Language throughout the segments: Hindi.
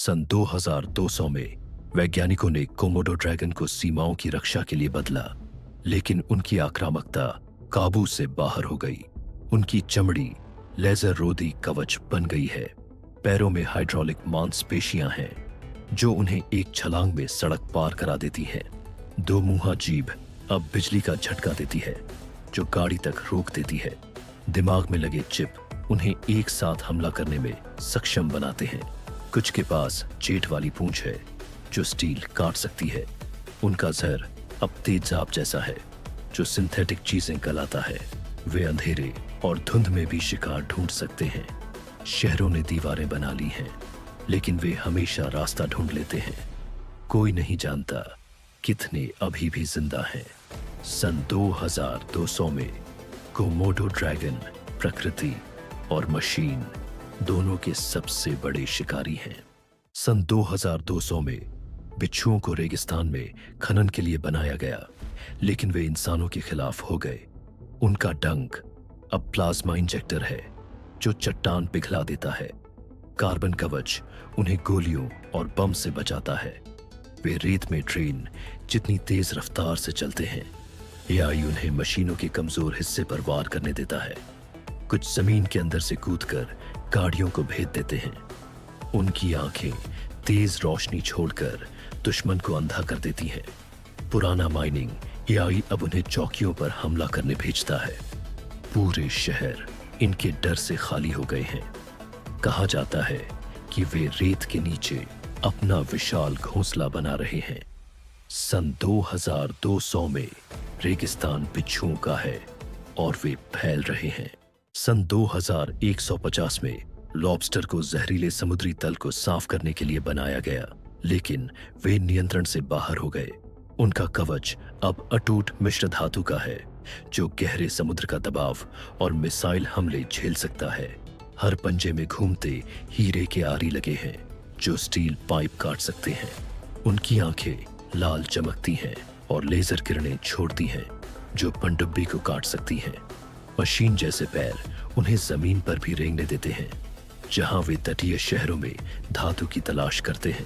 सन 2200 में वैज्ञानिकों ने कोमोडो ड्रैगन को सीमाओं की रक्षा के लिए बदला, लेकिन उनकी आक्रामकता काबू से बाहर हो गई। उनकी चमड़ी लेजर रोधी कवच बन गई है। पैरों में हाइड्रोलिक मांसपेशियां हैं जो उन्हें एक छलांग में सड़क पार करा देती हैं। दो मुंहा जीभ अब बिजली का झटका देती है जो गाड़ी तक रोक देती है। दिमाग में लगे चिप उन्हें एक साथ हमला करने में सक्षम बनाते हैं। कुछ के पास जेट वाली पूंछ है जो स्टील काट सकती है। उनका जहर अब तेजाब जैसा है जो सिंथेटिक चीजें गलाता है। वे अंधेरे और धुंध में भी शिकार ढूंढ सकते हैं। शहरों ने दीवारें बना ली हैं, लेकिन वे हमेशा रास्ता ढूंढ लेते हैं। कोई नहीं जानता कितने अभी भी जिंदा हैं। सन 2200 में कोमोडो ड्रैगन प्रकृति और मशीन दोनों के सबसे बड़े शिकारी हैं। सन 2200 में बिच्छुओं को रेगिस्तान में खनन के लिए बनाया गया, लेकिन वे इंसानों के खिलाफ हो गए। उनका डंक अब प्लाज्मा इंजेक्टर है जो चट्टान पिघला देता है। कार्बन कवच उन्हें गोलियों और बम से बचाता है। वे रेत में ट्रेन जितनी तेज रफ्तार से चलते हैं। एआई उन्हें मशीनों के कमजोर हिस्से पर वार करने देता है। कुछ जमीन के अंदर से कूदकर गाड़ियों को भेद देते हैं। उनकी आंखें तेज रोशनी छोड़कर दुश्मन को अंधा कर देती हैं। पुराना माइनिंग एआई अब उन्हें चौकियों पर हमला करने भेजता है। पूरे शहर इनके डर से खाली हो गए हैं। कहा जाता है कि वे रेत के नीचे अपना विशाल घोंसला बना रहे हैं। सन 2200 में रेगिस्तान बिच्छुओं का है और वे फैल रहे हैं। सन 2150 में लॉबस्टर को जहरीले समुद्री तल को साफ करने के लिए बनाया गया, लेकिन वे नियंत्रण से बाहर हो गए। उनका कवच अब अटूट मिश्र धातु का है जो गहरे समुद्र का दबाव और मिसाइल हमले झेल सकता है। हर पंजे में घूमते हीरे के आरी लगे हैं जो स्टील पाइप काट सकते हैं। उनकी आंखें लाल चमकती हैं और लेजर किरणें छोड़ती हैं जो पनडुब्बी को काट सकती हैं। मशीन जैसे पैर उन्हें जमीन पर भी रेंगने देते हैं जहां वे तटीय शहरों में धातु की तलाश करते हैं।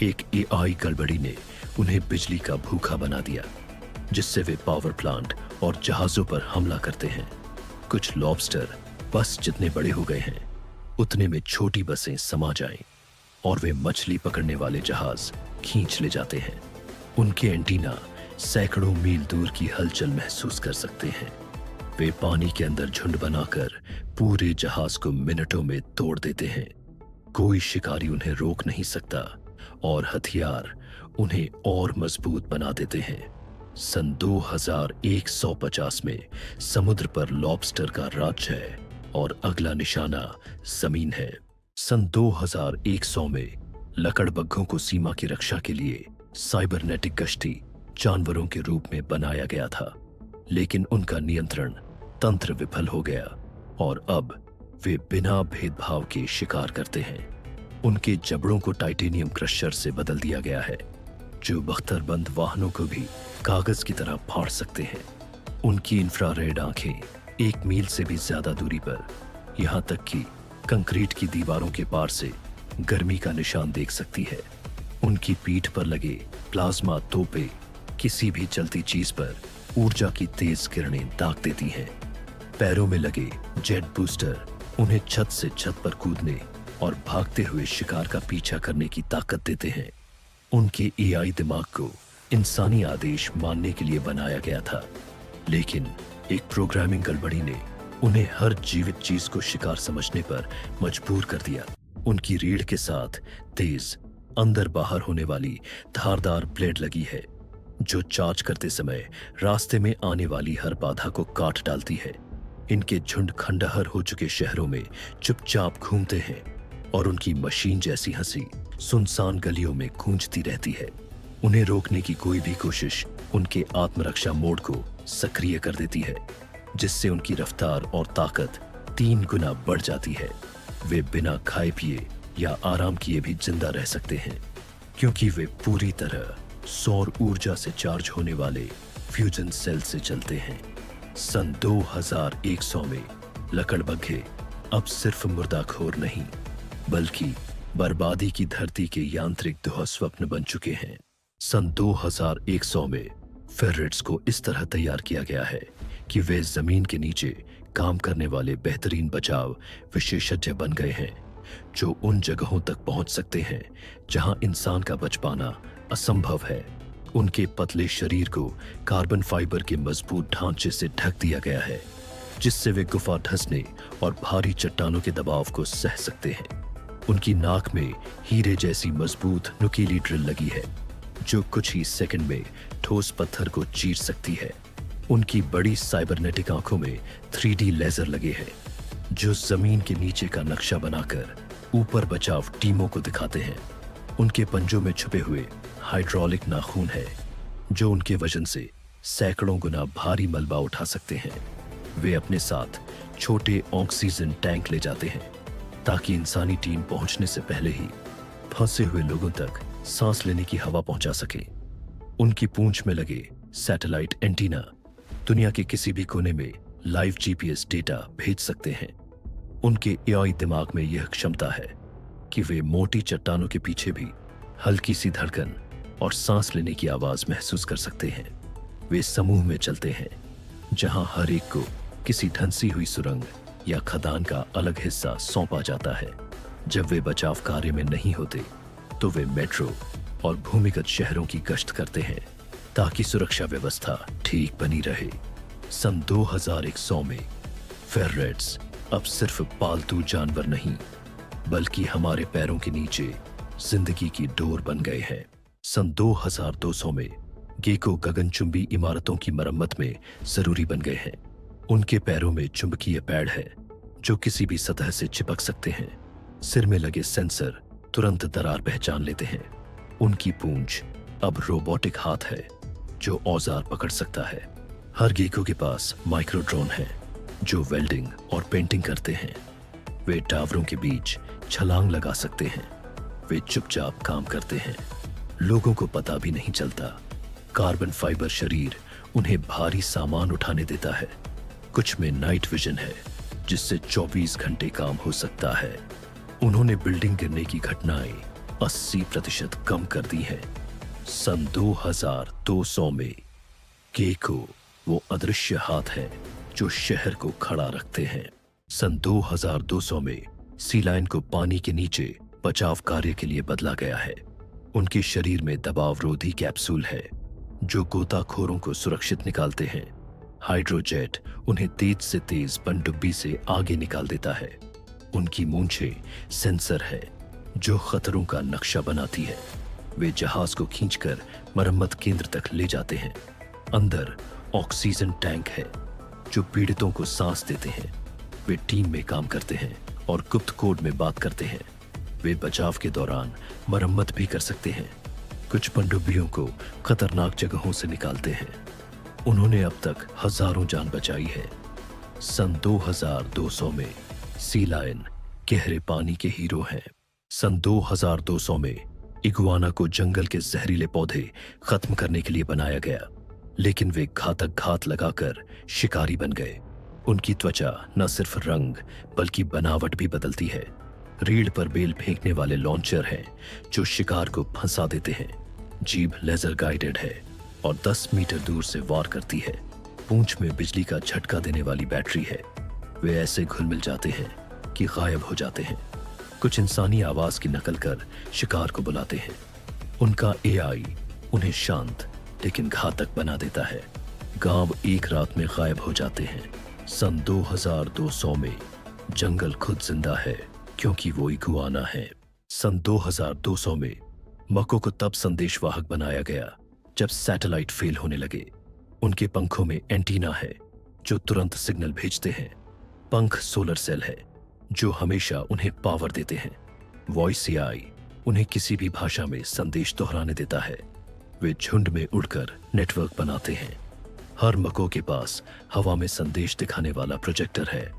एक एआई गड़बड़ी ने उन्हें बिजली का भूखा बना दिया, जिससे वे पावर प्लांट और जहाजों पर हमला करते हैं। कुछ लॉबस्टर बस जितने बड़े हो गए हैं उतने में छोटी बसें समा जाएं और वे मछली पकड़ने वाले जहाज खींच ले जाते हैं। उनके एंटीना सैकड़ों मील दूर की हलचल महसूस कर सकते हैं। वे पानी के अंदर झुंड बनाकर पूरे जहाज को मिनटों में तोड़ देते हैं। कोई शिकारी उन्हें रोक नहीं सकता और हथियार उन्हें और मजबूत बना देते हैं। सन 2150 में समुद्र पर लॉबस्टर का राज्य है और अगला निशाना जमीन है। सन 2100 में लकड़बग्घों को सीमा की रक्षा के लिए साइबरनेटिक कश्ती जानवरों के रूप में बनाया गया था, लेकिन उनका नियंत्रण तंत्र विफल हो गया और अब वे बिना भेदभाव के शिकार करते हैं। उनके जबड़ों को टाइटेनियम क्रशर से बदल दिया गया है जो बख्तरबंद वाहनों को भी कागज की तरह फाड़ सकते हैं। उनकी इंफ्रारेड आंखें 1 मील से भी ज्यादा दूरी पर, यहां तक कि कंक्रीट की दीवारों के पार से गर्मी का निशान देख सकती है। उनकी पीठ पर लगे प्लाज्मा तोपे किसी भी चलती चीज पर ऊर्जा की तेज किरणें दाग देती हैं। पैरों में लगे जेट बूस्टर उन्हें छत से छत पर कूदने और भागते हुए शिकार का पीछा करने की ताकत देते हैं। उनके एआई दिमाग को इंसानी आदेश मानने के लिए बनाया गया था, लेकिन एक प्रोग्रामिंग गड़बड़ी ने उन्हें हर जीवित चीज को शिकार समझने पर मजबूर कर दिया। उनकी रीढ़ के साथ तेज अंदर बाहर होने वाली धारदार ब्लेड लगी है जो चार्ज करते समय रास्ते में आने वाली हर बाधा को काट डालती है। इनके झुंड खंडहर हो चुके शहरों में चुपचाप घूमते हैं और उनकी मशीन जैसी हंसी सुनसान गलियों में गूंजती रहती है। उन्हें रोकने की कोई भी कोशिश उनके आत्मरक्षा मोड को सक्रिय कर देती है, जिससे उनकी रफ्तार और ताकत 3 गुना बढ़ जाती है। वे बिना खाए पिए या आराम किए भी जिंदा रह सकते हैं, क्योंकि वे पूरी तरह सौर ऊर्जा से चार्ज होने वाले फ्यूजन सेल से चलते हैं। सन 2100 में लकड़बग्घे अब सिर्फ मुर्दाखोर नहीं, बल्कि बर्बादी की धरती के यांत्रिक दुःस्वप्न बन चुके हैं। सन 2100 में फेरेट्स को इस तरह तैयार किया गया है कि वे जमीन के नीचे काम करने वाले बेहतरीन बचाव विशेषज्ञ बन गए हैं, जो उन जगहों तक पहुंच सकते हैं जहां इंसान का बच पाना असंभव है। उनके पतले शरीर को कार्बन फाइबर के मजबूत ढांचे से ढक दिया गया है, जिससे वे गुफा धंसने और भारी चट्टानों के दबाव को सह सकते हैं। उनकी नाक में हीरे जैसी मजबूत नुकीली ड्रिल लगी है, जो कुछ ही सेकंड में ठोस पत्थर को चीर सकती है। उनकी बड़ी साइबरनेटिक आंखों में 3D लेजर लगे हैं, जो जमीन के नीचे का नक्शा बनाकर ऊपर बचाव टीमों को दिखाते हैं। उनके पंजों में छुपे हुए हाइड्रोलिक नाखून है, जो उनके वजन से सैकड़ों गुना भारी मलबा उठा सकते हैं। वे अपने साथ छोटे ऑक्सीजन टैंक ले जाते हैं, ताकि इंसानी टीम पहुंचने से पहले ही फंसे हुए लोगों तक सांस लेने की हवा पहुंचा सके। उनकी पूंछ में लगे सैटेलाइट एंटीना दुनिया के किसी भी कोने में लाइव GPS डेटा भेज सकते हैं। उनके AI दिमाग में यह क्षमता है कि वे मोटी चट्टानों के पीछे भी हल्की सी धड़कन और सांस लेने की आवाज महसूस कर सकते हैं। वे समूह में चलते हैं, जहां हर एक को किसी धंसी हुई सुरंग या खदान का अलग हिस्सा सौंपा जाता है। जब वे बचाव कार्य में नहीं होते, तो वे मेट्रो और भूमिगत शहरों की गश्त करते हैं, ताकि सुरक्षा व्यवस्था ठीक बनी रहे। सन 2100 में फेरेट्स अब सिर्फ पालतू जानवर नहीं, बल्कि हमारे पैरों के नीचे जिंदगी की डोर बन गए हैं। सन 2200 में गेको गगनचुंबी इमारतों की मरम्मत में जरूरी बन गए हैं। उनके पैरों में चुंबकीय पैड है, जो किसी भी सतह से चिपक सकते हैं। सिर में लगे सेंसर तुरंत दरार पहचान लेते हैं। उनकी पूंछ अब रोबोटिक हाथ है, जो औजार पकड़ सकता है। हर गेको के पास माइक्रो ड्रोन है, जो वेल्डिंग और पेंटिंग करते हैं। वे टावरों के बीच छलांग लगा सकते हैं। वे चुपचाप काम करते हैं, लोगों को पता भी नहीं चलता। कार्बन फाइबर शरीर उन्हें भारी सामान उठाने देता है। कुछ में नाइट विजन है, जिससे 24 घंटे काम हो सकता है। उन्होंने बिल्डिंग गिरने की घटनाएं 80% कम कर दी हैं। सन 2200 में गेको वो अदृश्य हाथ है, जो शहर को खड़ा रखते हैं। सन 2200 में सी लायन को पानी के नीचे बचाव कार्य के लिए बदला गया है। उनके शरीर में दबाव रोधी कैप्सूल है, जो गोताखोरों को सुरक्षित निकालते हैं। हाइड्रोजेट उन्हें तेज से तेज पनडुब्बी से आगे निकाल देता है। उनकी मूंछें सेंसर है, जो खतरों का नक्शा बनाती है। वे जहाज को खींचकर मरम्मत केंद्र तक ले जाते हैं। अंदर ऑक्सीजन टैंक है, जो पीड़ितों को सांस देते हैं। वे टीम में काम करते हैं और गुप्त कोड में बात करते हैं। वे बचाव के दौरान मरम्मत भी कर सकते हैं। कुछ पनडुब्बियों को खतरनाक जगहों से निकालते हैं। उन्होंने अब तक हजारों जान बचाई है। सन 2200 में सी लायन गहरे पानी के हीरो हैं। सन 2200 में इगुआना को जंगल के जहरीले पौधे खत्म करने के लिए बनाया गया, लेकिन वे घातक घात लगाकर शिकारी बन गए। उनकी त्वचा न सिर्फ रंग बल्कि बनावट भी बदलती है। रीढ़ पर बेल फेंकने वाले लॉन्चर हैं, जो शिकार को फंसा देते हैं। जीभ लेजर गाइडेड है और 10 मीटर दूर से वार करती है। पूंछ में बिजली का झटका देने वाली बैटरी है। वे ऐसे घुल मिल जाते हैं कि गायब हो जाते हैं। कुछ इंसानी आवाज की नकल कर शिकार को बुलाते हैं। उनका AI उन्हें शांत लेकिन घातक बना देता है। गांव एक रात में गायब हो जाते हैं। सन 2200 में जंगल खुद जिंदा है, क्योंकि वो इगुआना है। सन 2200 में मको को तब संदेशवाहक बनाया गया जब सैटेलाइट फेल होने लगे। उनके पंखों में एंटीना है, जो तुरंत सिग्नल भेजते हैं। पंख सोलर सेल है, जो हमेशा उन्हें पावर देते हैं। वॉइस AI उन्हें किसी भी भाषा में संदेश दोहराने देता है। वे झुंड में उड़कर नेटवर्क बनाते हैं। हर मको के पास हवा में संदेश दिखाने वाला प्रोजेक्टर है।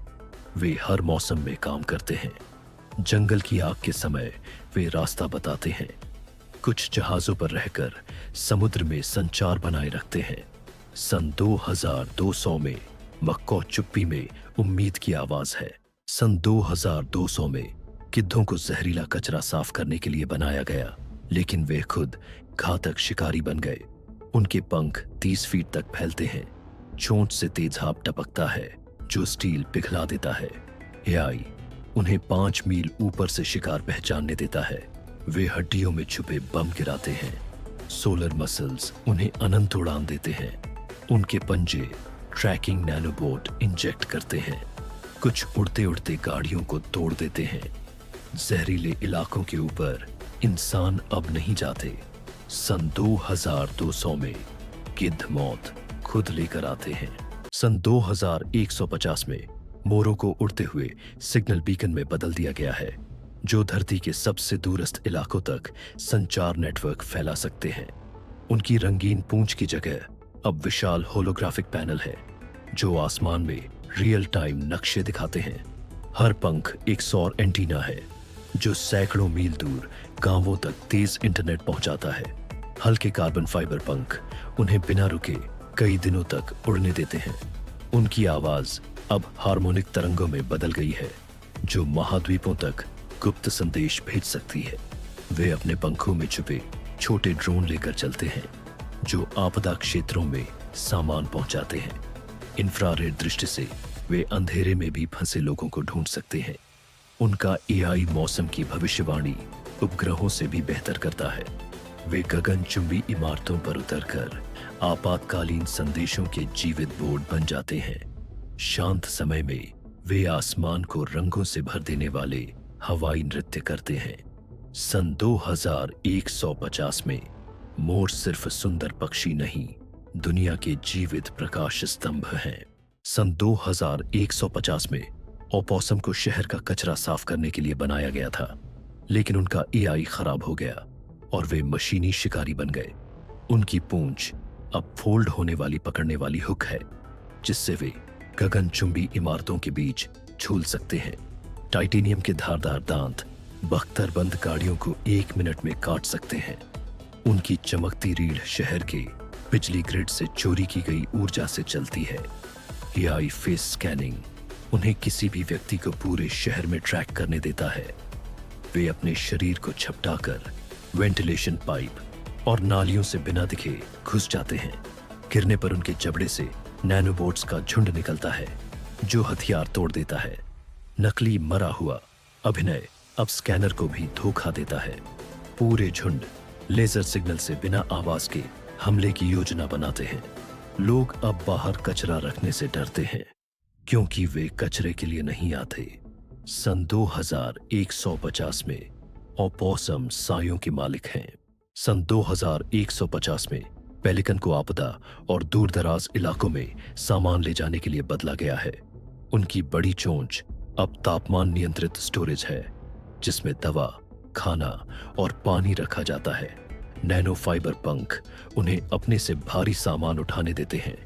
वे हर मौसम में काम करते हैं। जंगल की आग के समय वे रास्ता बताते हैं। कुछ जहाजों पर रहकर समुद्र में संचार बनाए रखते हैं। सन 2200 में मक्को चुप्पी में उम्मीद की आवाज है। सन 2200 में गिद्धों को जहरीला कचरा साफ करने के लिए बनाया गया, लेकिन वे खुद घातक शिकारी बन गए। उनके पंख 30 फीट तक फैलते हैं। चोंच से तेज भाप टपकता है जो स्टील पिघला देता है। एआई उन्हें 5 मील ऊपर से शिकार पहचानने देता है। वे हड्डियों में छुपे बम गिराते हैं। सोलर मसल्स उन्हें अनंत उड़ान देते हैं। उनके पंजे ट्रैकिंग नैनोबोट इंजेक्ट करते हैं। कुछ उड़ते उड़ते गाड़ियों को तोड़ देते हैं। जहरीले इलाकों के ऊपर इंसान अब नहीं जाते। सन 2200 में गिद्ध मौत खुद लेकर आते हैं। सन 2150 में मोरों को उड़ते हुए सिग्नल बीकन में बदल दिया गया है, जो धरती के सबसे दूरस्थ इलाकों तक संचार नेटवर्क फैला सकते हैं। उनकी रंगीन पूंछ की जगह अब विशाल होलोग्राफिक पैनल है, जो आसमान में रियल टाइम नक्शे दिखाते हैं। हर पंख एक सौर एंटीना है, जो सैकड़ों मील दूर गांवों तक तेज इंटरनेट पहुंचाता है। हल्के कार्बन फाइबर पंख उन्हें बिना रुके कई दिनों तक उड़ने देते हैं। उनकी आवाज अब हार्मोनिक तरंगों में बदल गई है, जो महाद्वीपों तक गुप्त संदेश भेज सकती है। वे अपने पंखों में छुपे छोटे ड्रोन लेकर चलते हैं, जो आपदा क्षेत्रों में सामान पहुंचाते हैं। इंफ्रारेड दृष्टि से वे अंधेरे में भी फंसे लोगों को ढूंढ सकते हैं। उनका एआई मौसम की भविष्यवाणी उपग्रहों से भी बेहतर करता है। वे गगनचुंबी इमारतों पर उतरकर आपातकालीन संदेशों के जीवित बोर्ड बन जाते हैं। शांत समय में वे आसमान को रंगों से भर देने वाले हवाई नृत्य करते हैं। सन 2150 में मोर सिर्फ सुंदर पक्षी नहीं, दुनिया के जीवित प्रकाश स्तंभ हैं। सन 2150 में ओपोसम को शहर का कचरा साफ करने के लिए बनाया गया था, लेकिन उनका एआई खराब हो गया और वे मशीनी शिकारी बन गए। उनकी पूंछ अब फोल्ड होने वाली पकड़ने वाली हुक है, जिससे वे गगनचुंबी इमारतों के बीच झूल सकते हैं। टाइटेनियम के धारदार दांत बख्तरबंद गाड़ियों को 1 मिनट में काट सकते हैं। उनकी चमकती रीढ़ शहर के बिजली ग्रिड से चोरी की गई ऊर्जा से चलती है। एआई फेस स्कैनिंग उन्हें किसी भी व्यक्ति को पूरे शहर में ट्रैक करने देता है। वे अपने शरीर को झपटाकर वेंटिलेशन पाइप और नालियों से बिना दिखे घुस जाते हैं। गिरने पर उनके जबड़े से नैनोबोट्स का झुंड निकलता है, जो हथियार तोड़ देता है। नकली मरा हुआ अभिनय अब स्कैनर को भी धोखा देता है। पूरे झुंड लेजर सिग्नल से बिना आवाज के हमले की योजना बनाते हैं। लोग अब बाहर कचरा रखने से डरते हैं, क्योंकि वे कचरे के लिए नहीं आते। सन 2150 में ओपोसम सायों के मालिक हैं। सन 2150 में पेलिकन को आपदा और दूरदराज इलाकों में सामान ले जाने के लिए बदला गया है। उनकी बड़ी चोंच अब तापमान नियंत्रित स्टोरेज है, जिसमें दवा, खाना और पानी रखा जाता है। नैनो फाइबर पंख उन्हें अपने से भारी सामान उठाने देते हैं।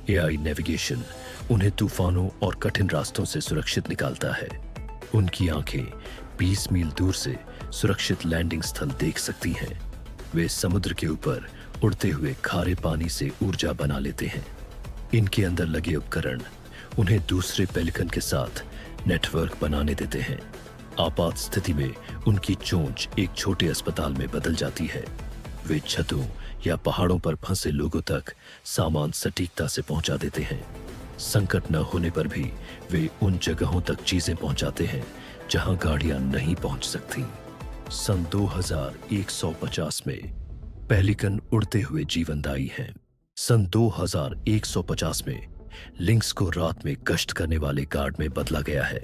एआई नेविगेशन उन्हें तूफानों और कठिन रास्तों से सुरक्षित निकालता है। उनकी आंखें 20 मील दूर से सुरक्षित लैंडिंग स्थल देख सकती हैं। वे समुद्र के ऊपर उड़ते हुए खारे पानी से ऊर्जा बना लेते हैं। इनके अंदर लगे उपकरण उन्हें दूसरे पेलिकन के साथ नेटवर्क बनाने देते हैं। आपात स्थिति में उनकी चोंच एक छोटे अस्पताल में बदल जाती है। वे छतों या पहाड़ों पर फंसे लोगों तक सामान सटीकता से पहुंचा देते हैं। संकट न होने पर भी वे उन जगहों तक चीजें पहुंचाते हैं जहां गाड़ियां नहीं पहुंच सकती। सन 2150 में पेलिकन उड़ते हुए जीवनदायी हैं। सन 2150 में लिंक्स को रात में गश्त करने वाले गार्ड में बदला गया है,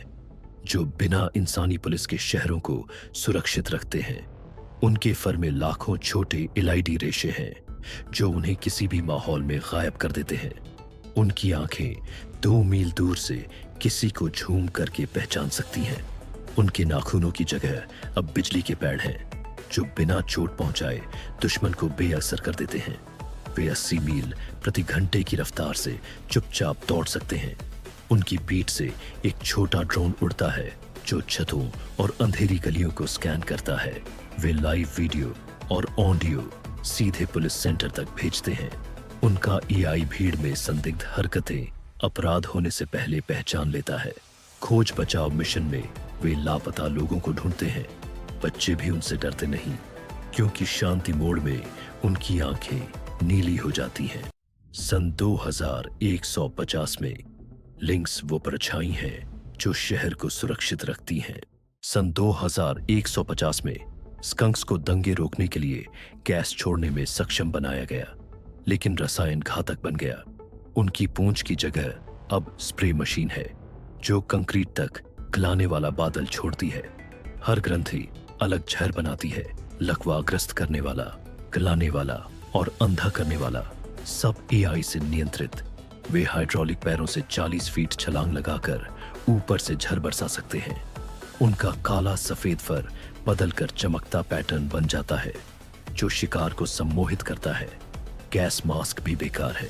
जो बिना इंसानी पुलिस के शहरों को सुरक्षित रखते हैं। उनके फर में लाखों छोटे एलईडी रेशे हैं, जो उन्हें किसी भी माहौल में गायब कर देते हैं। उनकी आंखें 2 मील दूर से किसी को झूम करके पहचान सकती हैं। उनके नाखूनों की जगह अब बिजली के पैड हैं, जो बिना चोट पहुंचाए दुश्मन को बेअसर कर देते हैं। वे 80 मील प्रति घंटे की रफ्तार से चुपचाप दौड़ सकते हैं। उनकी पीठ से एक छोटा ड्रोन उड़ता है, जो छतों और अंधेरी गलियों को स्कैन करता है। वे लाइव वीडियो और ऑडियो सीधे पुलिस सेंटर तक भेजते हैं। उनका एआई भीड़ में संदिग्ध हरकतें अपराध होने से पहले पहचान लेता है। खोज बचाव मिशन में वे लापता लोगों को ढूंढते हैं। बच्चे भी उनसे डरते नहीं, क्योंकि शांति मोड़ में उनकी आंखें नीली हो जाती हैं। सन 2150 में लिंक्स वो परछाई हैं जो शहर को सुरक्षित रखती हैं। सन 2150 में स्कंक्स को दंगे रोकने के लिए गैस छोड़ने में सक्षम बनाया गया, लेकिन रसायन घातक बन गया। उनकी पूंछ की जगह अब स्प्रे मशीन है जो कंक्रीट तक गलाने वाला बादल छोड़ती है। हर ग्रंथि अलग जहर बनाती है। लकवाग्रस्त करने वाला, गलाने वाला और अंधा करने वाला सब एआई से नियंत्रित। वे हाइड्रोलिक पैरों से 40 फीट छलांग लगाकर ऊपर से झर बरसा सकते हैं। उनका काला सफेद फर बदलकर चमकता पैटर्न बन जाता है जो शिकार को सम्मोहित करता है। गैस मास्क भी बेकार है,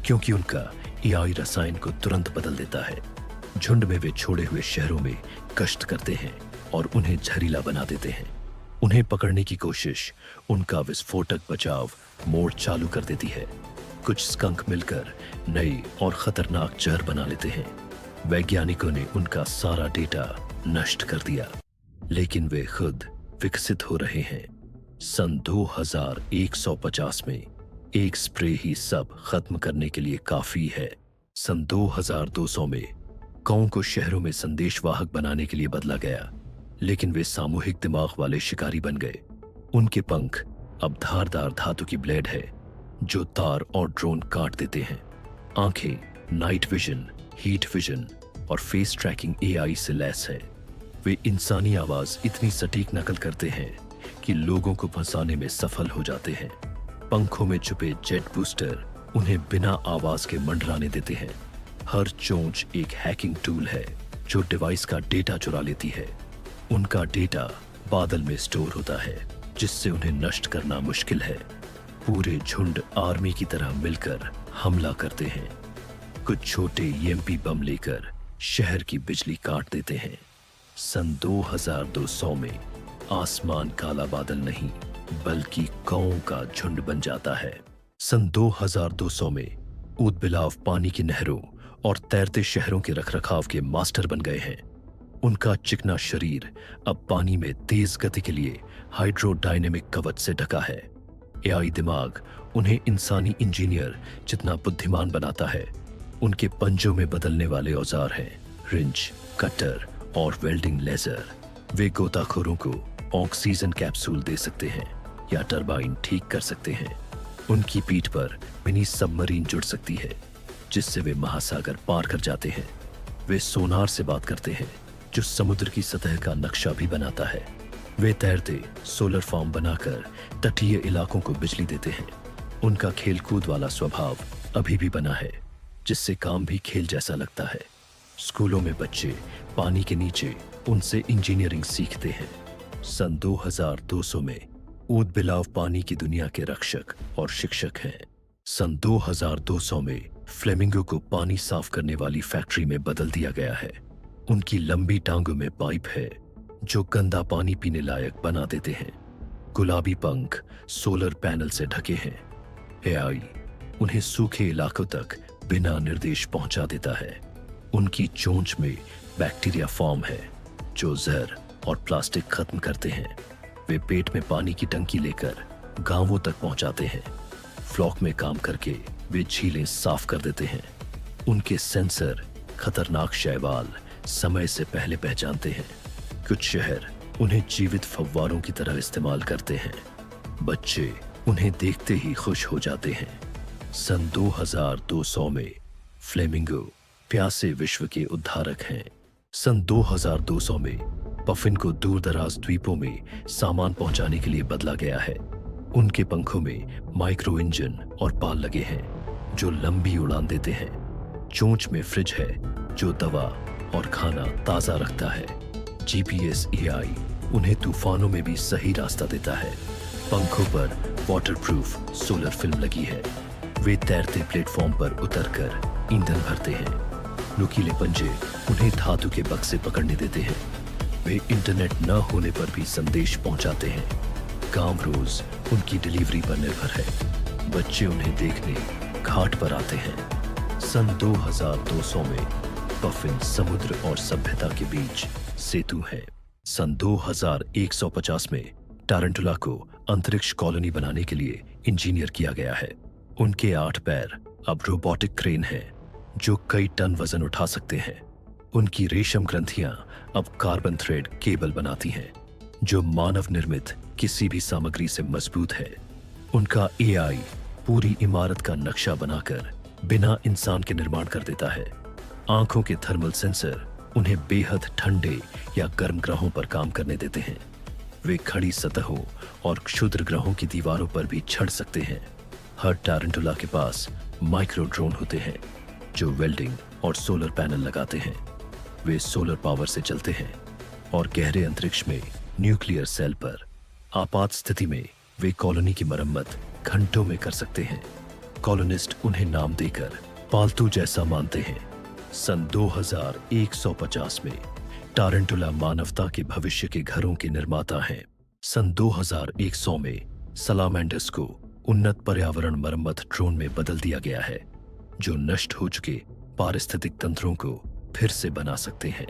क्योंकि उनका एआई रसायन को तुरंत बदल देता है। झुंड में वे छोड़े हुए शहरों में गश्त करते हैं और उन्हें जहरीला बना देते हैं। उन्हें पकड़ने की कोशिश उनका विस्फोटक बचाव मोड़ चालू कर देती है। कुछ स्कंक मिलकर नए और खतरनाक जहर बना लेते हैं। वैज्ञानिकों ने उनका सारा डेटा नष्ट कर दिया, लेकिन वे खुद विकसित हो रहे हैं। सन 2150 में एक स्प्रे ही सब खत्म करने के लिए काफी है। सन 2200 में गांवों को शहरों में संदेशवाहक बनाने के लिए बदला गया, लेकिन वे सामूहिक दिमाग वाले शिकारी बन गए। उनके पंख अब धारदार धातु की ब्लेड है जो तार और ड्रोन काट देते हैं। आंखें नाइट विजन, हीट विजन और फेस ट्रैकिंग एआई से लैस है। वे इंसानी आवाज इतनी सटीक नकल करते हैं कि लोगों को फंसाने में सफल हो जाते हैं। पंखों में छुपे जेट बूस्टर उन्हें बिना आवाज के मंडराने देते हैं। हर चोंच एक हैकिंग टूल है जो डिवाइस का डेटा चुरा लेती है। उनका डेटा बादल में स्टोर होता है, जिससे उन्हें नष्ट करना मुश्किल है। पूरे झुंड आर्मी की तरह मिलकर हमला करते हैं। कुछ छोटे ईएमपी बम लेकर शहर की बिजली काट देते हैं। सन 2200 में आसमान काला बादल नहीं, बल्कि कौओं का झुंड बन जाता है। सन 2200 में ऊदबिलाव पानी की नहरों और तैरते शहरों के रखरखाव के मास्टर बन गए हैं। उनका चिकना शरीर अब पानी में तेज गति के लिए हाइड्रोडायनेमिक कवच से ढका है। एआई दिमाग उन्हें इंसानी इंजीनियर जितना बुद्धिमान बनाता है। उनके पंजों में बदलने वाले औजार हैं रिंच, कटर और वेल्डिंग लेजर। वे गोताखोरों को ऑक्सीजन कैप्सूल दे सकते हैं या टरबाइन ठीक कर सकते हैं। उनकी पीठ पर मिनी सबमरीन जुड़ सकती है, जिससे वे महासागर पार कर जाते हैं। वे सोनार से बात करते हैं जो समुद्र की सतह का नक्शा भी बनाता है। वे तैरते सोलर फार्म बनाकर तटीय इलाकों को बिजली देते हैं। उनका खेलकूद वाला स्वभाव अभी भी बना है, जिससे काम भी खेल जैसा लगता है। स्कूलों में बच्चे पानी के नीचे उनसे इंजीनियरिंग सीखते हैं। सन 2200 में ऊदबिलाव पानी की दुनिया के रक्षक और शिक्षक हैं। सन 2200 में फ्लेमिंगो को पानी साफ करने वाली फैक्ट्री में बदल दिया गया है। उनकी लंबी टांगों में पाइप है जो गंदा पानी पीने लायक बना देते हैं। गुलाबी पंख सोलर पैनल से ढके हैं। एआई उन्हें सूखे इलाकों तक बिना निर्देश पहुंचा देता है। उनकी चोंच में बैक्टीरिया फॉर्म है जो जहर और प्लास्टिक खत्म करते हैं। वे पेट में पानी की टंकी लेकर गांवों तक पहुंचाते हैं। फ्लॉक में काम करके वे झीलें साफ कर देते हैं। उनके सेंसर खतरनाक शैवाल समय से पहले पहचानते हैं। कुछ शहर उन्हें जीवित फव्वारों की तरह इस्तेमाल करते हैं। बच्चे उन्हें देखते ही खुश हो जाते हैं। सन 2200 में फ्लेमिंगो प्यासे विश्व के उद्धारक हैं। सन 2200 में पफिन को दूर दराज द्वीपों में सामान पहुंचाने के लिए बदला गया है। उनके पंखों में माइक्रो इंजन और बाल लगे हैं जो लंबी उड़ान देते हैं। चोंच में फ्रिज है जो दवा और खाना ताजा रखता है। जीपीएस एआई उन्हें तूफानों में भी सही रास्ता देता है। पंखों पर वाटरप्रूफ सोलर फिल्म लगी है। वे तैरते प्लेटफॉर्म पर उतरकर ईंधन भरते हैं। नुकीले पंजे उन्हें धातु के बक्से पकड़ने देते हैं। वे इंटरनेट न होने पर भी संदेश पहुंचाते हैं। गांव रोज उनकी डिलीवरी पर निर्भर है। बच्चे उन्हें देखने घाट पर आते हैं। सन 2200 में पफिन समुद्र और सभ्यता के बीच सेतु हैं। सन 2150 में टारंटुला को अंतरिक्ष कॉलोनी बनाने के लिए इंजीनियर किया गया है। उनके 8 पैर अब रोबोटिक क्रेन हैं जो कई टन वजन उठा सकते हैं। उनकी रेशम ग्रंथियां अब कार्बन थ्रेड केबल बनाती हैं जो मानव निर्मित किसी भी सामग्री से मजबूत है। उनका एआई पूरी इमारत का नक्शा बनाकर बिना इंसान के निर्माण कर देता है। आंखों के थर्मल सेंसर उन्हें बेहद ठंडे या गर्म ग्रहों पर काम करने देते हैं। वे खड़ी सतहों और क्षुद्र ग्रहों की दीवारों पर भी चढ़ सकते हैं। हर टारंटुला के पास माइक्रो ड्रोन होते हैं जो वेल्डिंग और सोलर पैनल लगाते हैं। वे सोलर पावर से चलते हैं और गहरे अंतरिक्ष में न्यूक्लियर सेल पर आपात स्थिति में वे कॉलोनी की मरम्मत घंटों में कर सकते हैं। कॉलोनिस्ट उन्हें नाम देकर पालतू जैसा मानते हैं। सन 2150 में टारंटुला मानवता के भविष्य के घरों के निर्माता हैं। सन 2100 में सलामेंडर्स को उन्नत पर्यावरण मरम्मत ड्रोन में बदल दिया गया है जो नष्ट हो चुके पारिस्थितिक तंत्रों को फिर से बना सकते हैं।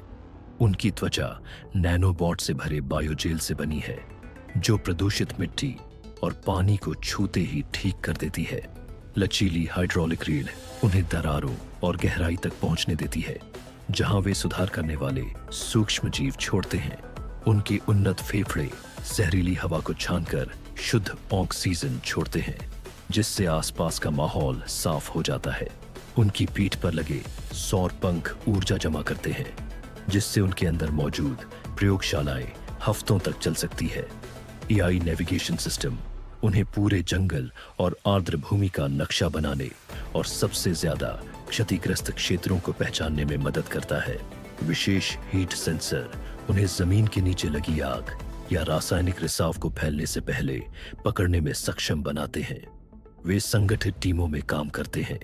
उनकी त्वचा नैनोबॉट से भरे बायोजेल से बनी है जो प्रदूषित मिट्टी और पानी को छूते ही ठीक कर देती है। लचीली हाइड्रोलिक रीढ़ उन्हें दरारों और गहराई तक पहुंचने देती है जहां वे सुधार करने वाले सूक्ष्म जीव छोड़ते हैं। उनके उन्नत फेफड़े जहरीली हवा को छानकर शुद्ध ऑक्सीजन छोड़ते हैं जिससे आसपास का माहौल साफ हो जाता है। उनकी पीठ पर लगे सौर पंख ऊर्जा जमा करते हैं जिससे उनके अंदर मौजूद प्रयोगशालाएं हफ्तों तक चल सकती है। एआई नेविगेशन सिस्टम उन्हें पूरे जंगल और आर्द्र भूमि का नक्शा बनाने और सबसे ज्यादा क्षतिग्रस्त क्षेत्रों को पहचानने में मदद करता है। विशेष हीट सेंसर उन्हें जमीन के नीचे लगी आग या रासायनिक रिसाव को फैलने से पहले पकड़ने में सक्षम बनाते हैं। वे संगठित टीमों में काम करते हैं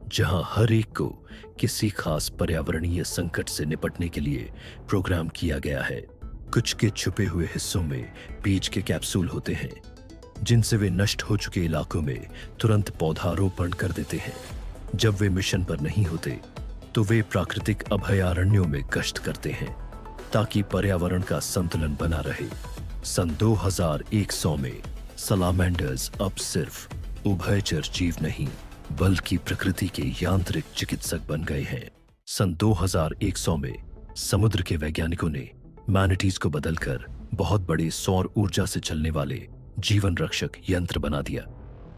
जहां हर एक को किसी खास पर्यावरणीय संकट से निपटने के लिए प्रोग्राम किया गया है। कुछ के छुपे हुए हिस्सों में बीज के कैप्सूल होते हैं जिनसे वे नष्ट हो चुके इलाकों में तुरंत पौधारोपण कर देते हैं। जब वे मिशन पर नहीं होते तो वे प्राकृतिक अभयारण्यों में गश्त करते हैं ताकि पर्यावरण का संतुलन बना रहे। सन 2100 में सलामेंडर्स अब सिर्फ उभयचर जीव नहीं बल्कि प्रकृति के यांत्रिक चिकित्सक बन गए हैं। सन 2100 में समुद्र के वैज्ञानिकों ने मैनिटीज को बदलकर बहुत बड़े सौर ऊर्जा से चलने वाले जीवन रक्षक यंत्र बना दिया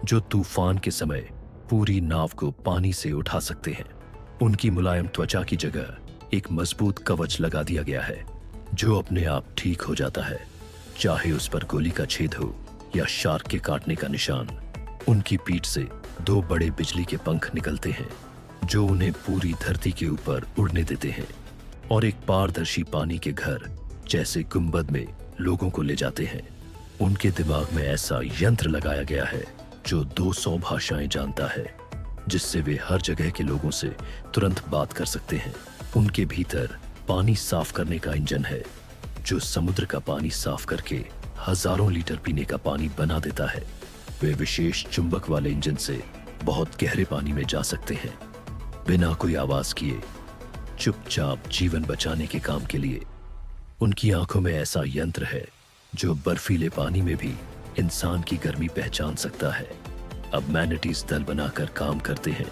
जो तूफान के समय पूरी नाव को पानी से उठा सकते हैं। उनकी मुलायम त्वचा की जगह एक मजबूत कवच लगा दिया गया है जो अपने आप ठीक हो जाता है चाहे उस पर गोली का छेद हो या शार्क के काटने का निशान। उनकी पीठ से 2 बड़े बिजली के पंख निकलते हैं जो उन्हें पूरी धरती के ऊपर उड़ने देते हैं और एक पारदर्शी पानी के घर जैसे गुंबद में लोगों को ले जाते हैं। उनके दिमाग में ऐसा यंत्र लगाया गया है जो 200 भाषाएं जानता है जिससे वे हर जगह के लोगों से तुरंत बात कर सकते हैं। उनके भीतर पानी साफ करने का इंजन है जो समुद्र का पानी साफ करके हजारों लीटर पीने का पानी बना देता है। वे विशेष चुंबक वाले इंजन से बहुत गहरे पानी में जा सकते हैं बिना कोई आवाज किए चुपचाप जीवन बचाने के काम के लिए। उनकी आंखों में ऐसा यंत्र है जो बर्फीले पानी में भी इंसान की गर्मी पहचान सकता है। अब मैनिटीज दल बनाकर काम करते हैं,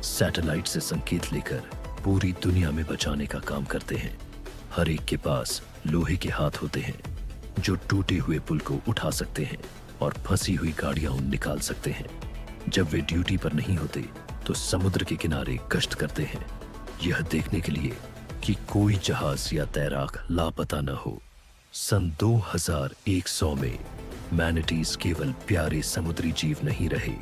सैटेलाइट से संकेत लेकर पूरी दुनिया में बचाने का काम करते हैं। हर एक के पास लोहे के हाथ होते हैं जो टूटे हुए पुल को उठा सकते हैं और फंसी हुई गाड़ियां निकाल सकते हैं। जब वे ड्यूटी पर नहीं होते तो समुद्र के किनारे गश्त करते हैं यह देखने के लिए कि कोई जहाज या तैराक लापता न हो। सन 2100 में मैनिटीज केवल प्यारे समुद्री जीव नहीं रहे,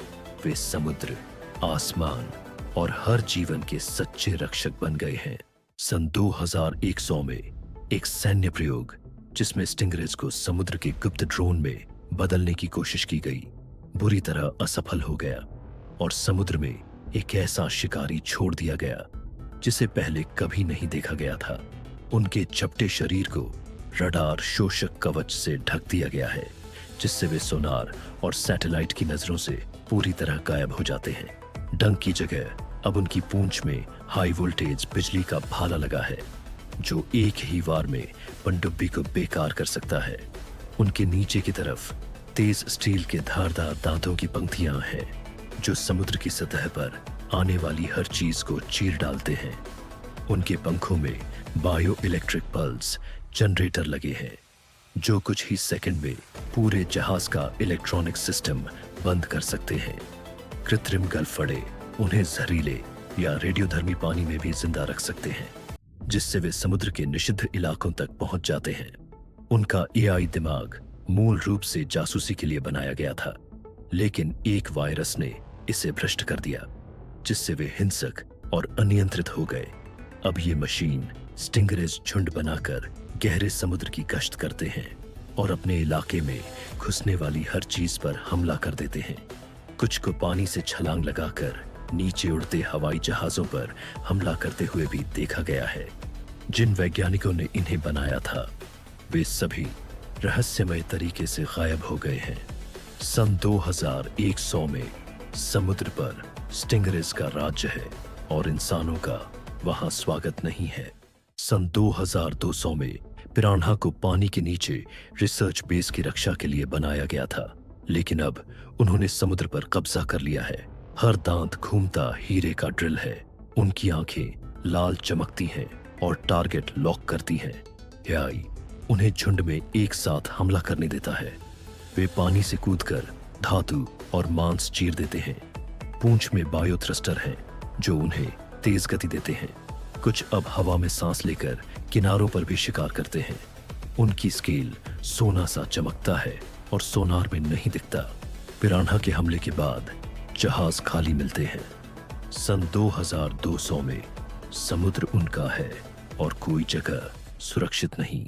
वे समुद्र, आसमान और हर जीवन के सच्चे रक्षक बन गए हैं। सन 2100 में एक सैन्य प्रयोग जिसमें स्टिंगरेज को समुद्र के गुप्त ड्रोन में बदलने की कोशिश की गई बुरी तरह असफल हो गया और समुद्र में एक ऐसा शिकारी छोड़ दिया गया जिसे पहले कभी नहीं देखा गया था। उनके चपटे शरीर को रडार शोषक कवच से ढक दिया गया है जिससे वे सोनार और सैटेलाइट की नजरों से पूरी तरह गायब हो जाते हैं। डंक की जगह अब उनकी पूंछ में हाई वोल्टेज बिजली का भाला लगा है जो एक ही वार में पनडुब्बी को बेकार कर सकता है। उनके नीचे की तरफ तेज स्टील के धारदार दांतों की पंक्तियां हैं जो समुद्र की सतह पर आने वाली हर चीज को चीर डालते हैं। उनके पंखों में बायो इलेक्ट्रिक पल्स जनरेटर लगे हैं जो कुछ ही सेकंड में पूरे जहाज का इलेक्ट्रॉनिक सिस्टम बंद कर सकते हैं। कृत्रिम गलफड़े उन्हें जहरीले या रेडियोधर्मी पानी में भी जिंदा रख सकते हैं, जिससे वे समुद्र के निषिद्ध इलाकों तक पहुंच जाते हैं। उनका एआई दिमाग मूल रूप से जासूसी के लिए बनाया गया था, लेकिन एक वायरस ने इसे भ्रष्ट कर दिया, जिससे वे हिंसक और अनियंत्रित हो गए। अब ये मशीन स्टिंगरेज झुंड बनाकर गहरे समुद्र की गश्त करते हैं और अपने इलाके में घुसने वाली हर चीज पर हमला कर देते हैं। कुछ को पानी से छलांग लगाकर नीचे उड़ते हवाई जहाजों पर हमला करते हुए भी देखा गया है। जिन वैज्ञानिकों ने इन्हें बनाया था वे सभी रहस्यमय तरीके से गायब हो गए हैं। सन 2100 में समुद्र पर स्टिंगरेज का राज्य है और इंसानों का वहां स्वागत नहीं है। सन 2200 में पिरान्हा को पानी के नीचे रिसर्च बेस की रक्षा के लिए बनाया गया था, लेकिन अब उन्होंने समुद्र पर कब्जा कर लिया है। हर दांत घूमता हीरे का ड्रिल है। उनकी आंखें लाल चमकती हैं और टारगेट लॉक करती हैं। एआई उन्हें झुंड में एक साथ हमला करने देता है। वे पानी से कूदकर धातु और मांस चीर देते हैं। पूंछ में बायो थ्रस्टर हैं जो उन्हें तेज गति देते हैं। कुछ अब हवा में सांस लेकर किनारों पर भी शिकार करते हैं। उनकी स्केल सोना सा चमकता है और सोनार में नहीं दिखता। पिरान्हा के हमले के बाद जहाज खाली मिलते हैं। सन 2200 में समुद्र उनका है और कोई जगह सुरक्षित नहीं।